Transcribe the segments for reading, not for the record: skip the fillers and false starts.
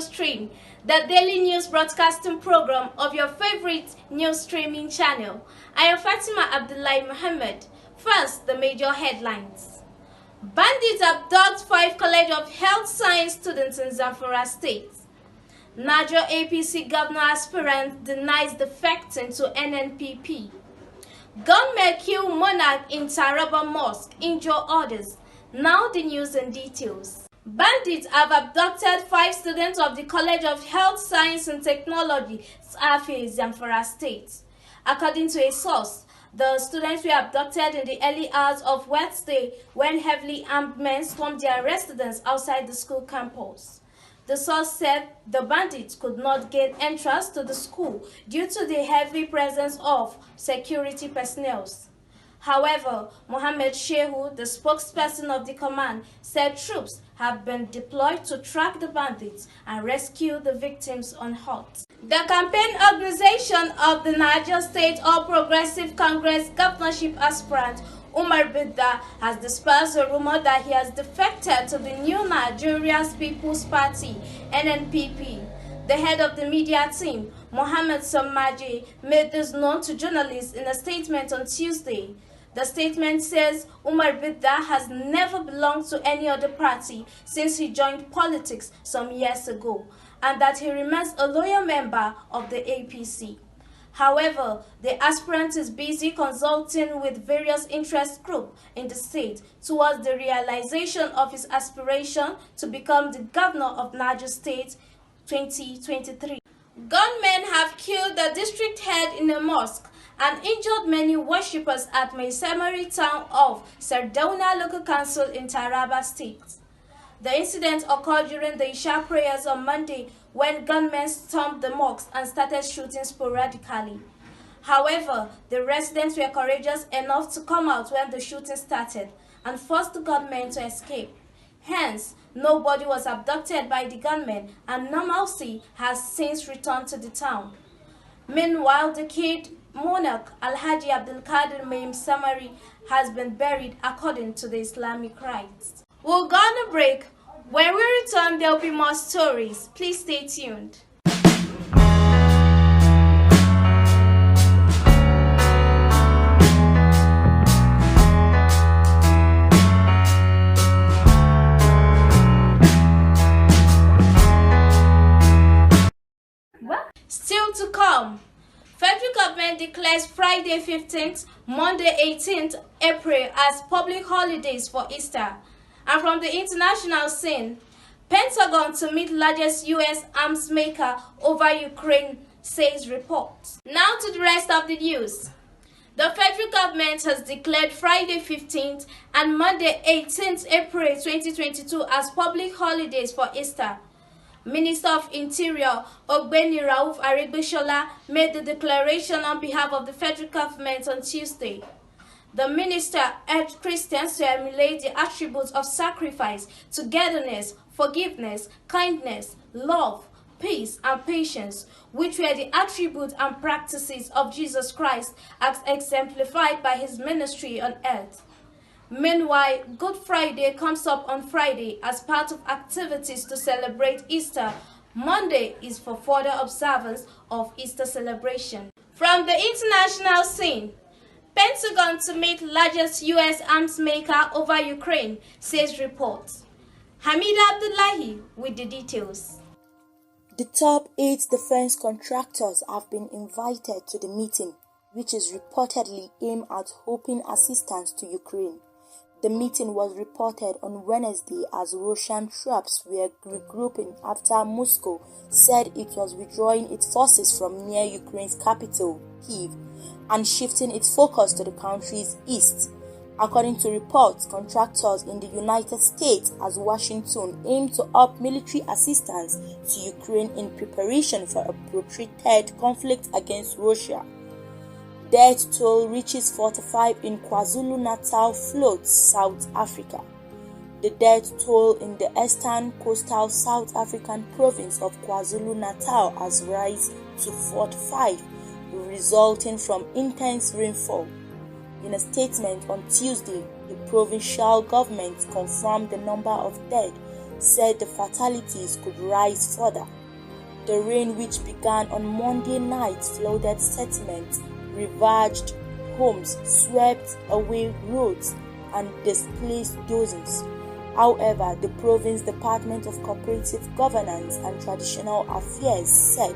News Stream, the daily news broadcasting program of your favorite news streaming channel. I am Fatima Abdullahi Mohammed. First, the major headlines. Bandits abduct 5 College of Health Science students in Zamfara State. Niger APC governor aspirant denies defecting to NNPP. Gunmen kill monarch in Taraba Mosque, injure others. Now the news and details. Bandits have abducted 5 students of the College of Health Science and Technology, Safi, Zamfara State. According to a source, the students were abducted in the early hours of Wednesday when heavily armed men stormed their residence outside the school campus. The source said the bandits could not gain entrance to the school due to the heavy presence of security personnel. However, Mohammed Shehu, the spokesperson of the command, said troops have been deployed to track the bandits and rescue the victims unhurt. The campaign organization of the Niger State All Progressive Congress governorship aspirant Umar Bidda has dispersed a rumor that he has defected to the new Nigerian People's Party, NNPP. The head of the media team, Mohammed Sammaji, made this known to journalists in a statement on Tuesday. The statement says Umar Bidda has never belonged to any other party since he joined politics some years ago, and that he remains a loyal member of the APC. However, the aspirant is busy consulting with various interest groups in the state towards the realization of his aspiration to become the governor of Niger State 2023. Gunmen have killed the district head in a mosque and injured many worshippers at Maisamari town of Sardauna local council in Taraba State. The incident occurred during the Isha prayers on Monday when gunmen stormed the mosque and started shooting sporadically. However, the residents were courageous enough to come out when the shooting started and forced the gunmen to escape. Hence, nobody was abducted by the gunmen and normalcy has since returned to the town. Meanwhile, the kid monarch Alhaji Abdul Qadir Maim Samari has been buried according to the Islamic rites. We'll go on a break. When we return, there will be more stories. Please stay tuned. Still to come. Federal government declares Friday 15th, Monday 18th April as public holidays for Easter. And from the international scene, Pentagon to meet largest U.S. arms maker over Ukraine, says report. Now to the rest of the news. The federal government has declared Friday 15th and Monday 18th April 2022 as public holidays for Easter. Minister of Interior Ogbeni Rauf Aregbesola made the declaration on behalf of the federal government on Tuesday. The minister urged Christians to emulate the attributes of sacrifice, togetherness, forgiveness, kindness, love, peace, and patience, which were the attributes and practices of Jesus Christ as exemplified by his ministry on earth. Meanwhile, Good Friday comes up on Friday as part of activities to celebrate Easter. Monday is for further observance of Easter celebration. From the international scene, Pentagon to meet largest U.S. arms maker over Ukraine, says reports. Hamida Abdullahi with the details. The top 8 defense contractors have been invited to the meeting, which is reportedly aimed at helping assistance to Ukraine. The meeting was reported on Wednesday as Russian troops were regrouping after Moscow said it was withdrawing its forces from near Ukraine's capital, Kyiv, and shifting its focus to the country's east. According to reports, contractors in the United States as Washington aim to up military assistance to Ukraine in preparation for a protracted conflict against Russia. Death toll reaches 45 in KwaZulu-Natal floods, South Africa. The death toll in the eastern coastal South African province of KwaZulu-Natal has risen to 45, resulting from intense rainfall. In a statement on Tuesday, the provincial government confirmed the number of dead said the fatalities could rise further. The rain, which began on Monday night, flooded settlements, ravaged homes, swept away roads, and displaced dozens. However, the province Department of Cooperative Governance and Traditional Affairs said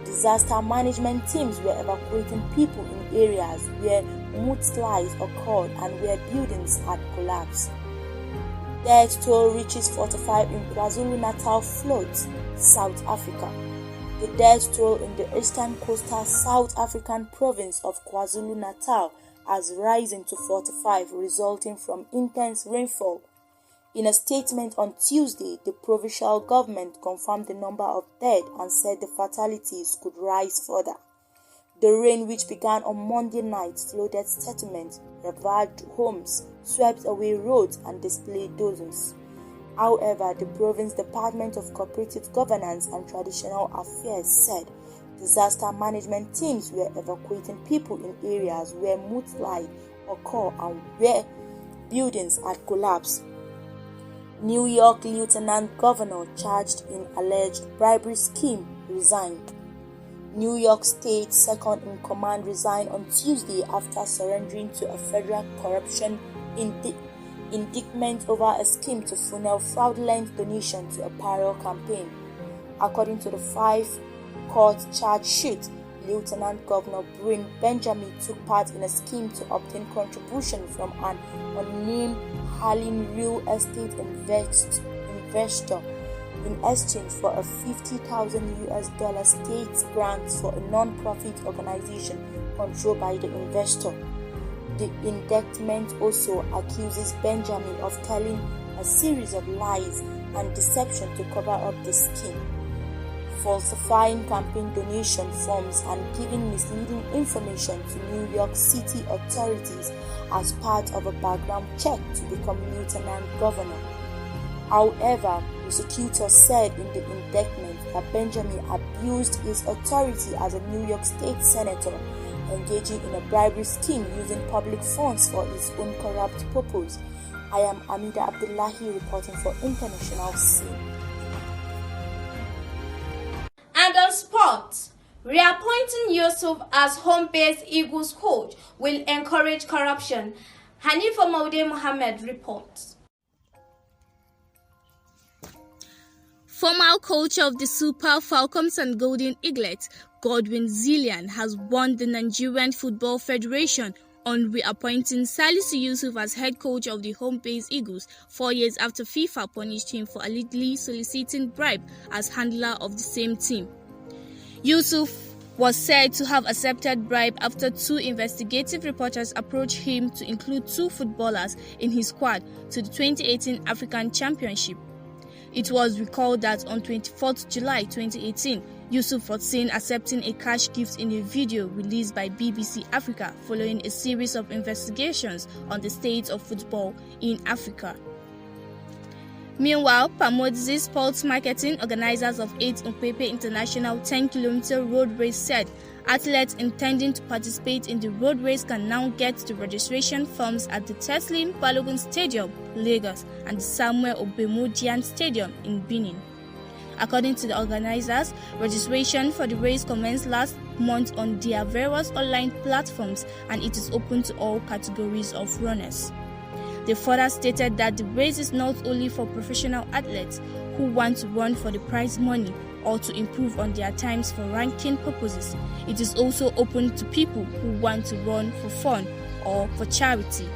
disaster management teams were evacuating people in areas where mudslides occurred and where buildings had collapsed. Death toll reaches 45 in KwaZulu-Natal floods, South Africa. The death toll in the eastern coastal South African province of KwaZulu-Natal has risen to 45, resulting from intense rainfall. In a statement on Tuesday, the provincial government confirmed the number of dead and said the fatalities could rise further. The rain, which began on Monday night, flooded settlements, ravaged homes, swept away roads, and displaced dozens. However, the province Department of Cooperative Governance and Traditional Affairs said disaster management teams were evacuating people in areas where mudslides occur and where buildings had collapsed. New York Lieutenant Governor charged in alleged bribery scheme resigned. New York State second in command resigned on Tuesday after surrendering to a federal corruption indictment over a scheme to funnel fraudulent donations to a payroll campaign. According to the 5-court charge sheet, Lieutenant Governor Bryn Benjamin took part in a scheme to obtain contribution from an unnamed Harlem real estate investor in exchange for a $50,000 state grant for a non-profit organization controlled by the investor. The indictment also accuses Benjamin of telling a series of lies and deception to cover up the scheme, falsifying campaign donation forms and giving misleading information to New York City authorities as part of a background check to become lieutenant governor. However, prosecutors said in the indictment that Benjamin abused his authority as a New York State senator, engaging in a bribery scheme using public funds for his own corrupt purpose. I am Amida Abdullahi reporting for International Scene. And on sports, reappointing Yusuf as home-based Eagles coach will encourage corruption. Hanifa Maude Mohammed reports. Former coach of the Super Falcons and Golden Eaglets, Godwin Zillian, has warned the Nigerian Football Federation on reappointing Salisu Yusuf as head coach of the home-based Eagles 4 years after FIFA punished him for allegedly soliciting bribe as handler of the same team. Yusuf was said to have accepted bribe after 2 investigative reporters approached him to include 2 footballers in his squad to the 2018 African Championship. It was recalled that on 24th July 2018, Yusuf was seen accepting a cash gift in a video released by BBC Africa following a series of investigations on the state of football in Africa. Meanwhile, Pamodzi Sports Marketing, organizers of 8 Umpepe International 10-kilometer road race, said athletes intending to participate in the road race can now get the registration forms at the Teslim Balogun Stadium, Lagos, and the Samuel Obemodian Stadium in Benin. According to the organizers, registration for the race commenced last month on their various online platforms, and it is open to all categories of runners. They further stated that the race is not only for professional athletes who want to run for the prize money or to improve on their times for ranking purposes. It is also open to people who want to run for fun or for charity.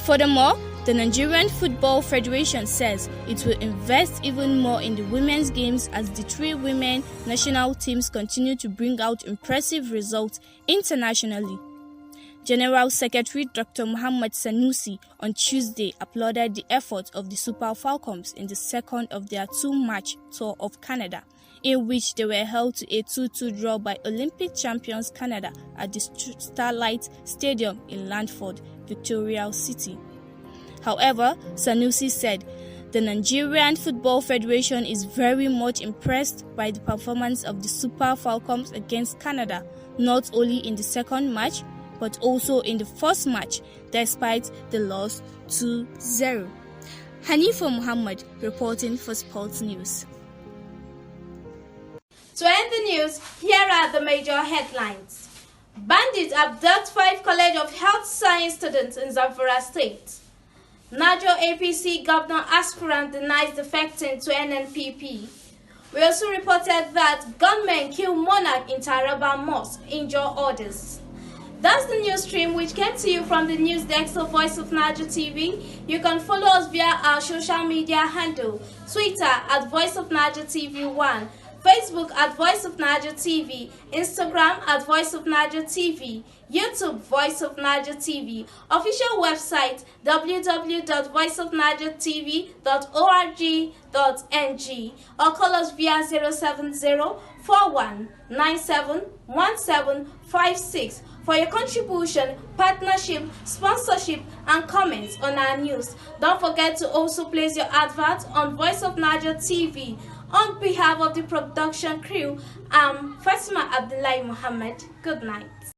Furthermore, the Nigerian Football Federation says it will invest even more in the women's games as the 3 women national teams continue to bring out impressive results internationally. General Secretary Dr. Muhammad Sanusi on Tuesday applauded the efforts of the Super Falcons in the second of their 2-match tour of Canada, in which they were held to a 2-2 draw by Olympic champions Canada at the Starlight Stadium in Landford, Victoria City. However, Sanusi said the Nigerian Football Federation is very much impressed by the performance of the Super Falcons against Canada, not only in the second match, but also in the first match, despite the loss 2-0. Hanifa Muhammad reporting for Sports News. To end the news, here are the major headlines. Bandits abduct 5 College of Health Science students in Zamfara State. Niger APC governor aspirant denies defecting to NNPP. We also reported that gunmen kill monarch in Taraba Mosque, injure others. That's the news stream which came to you from the news desk of Voice of Niger TV. You can follow us via our social media handle, Twitter at Voice of Niger TV 1, Facebook at Voice of Niger TV, Instagram at Voice of Niger TV, YouTube Voice of Niger TV, official website www.voiceofnigertv.org.ng, or call us via 070-4197-1756 for your contribution, partnership, sponsorship, and comments on our news. Don't forget to also place your advert on Voice of Niger TV. On behalf of the production crew, I'm Fatima Abdullahi Muhammad. Good night.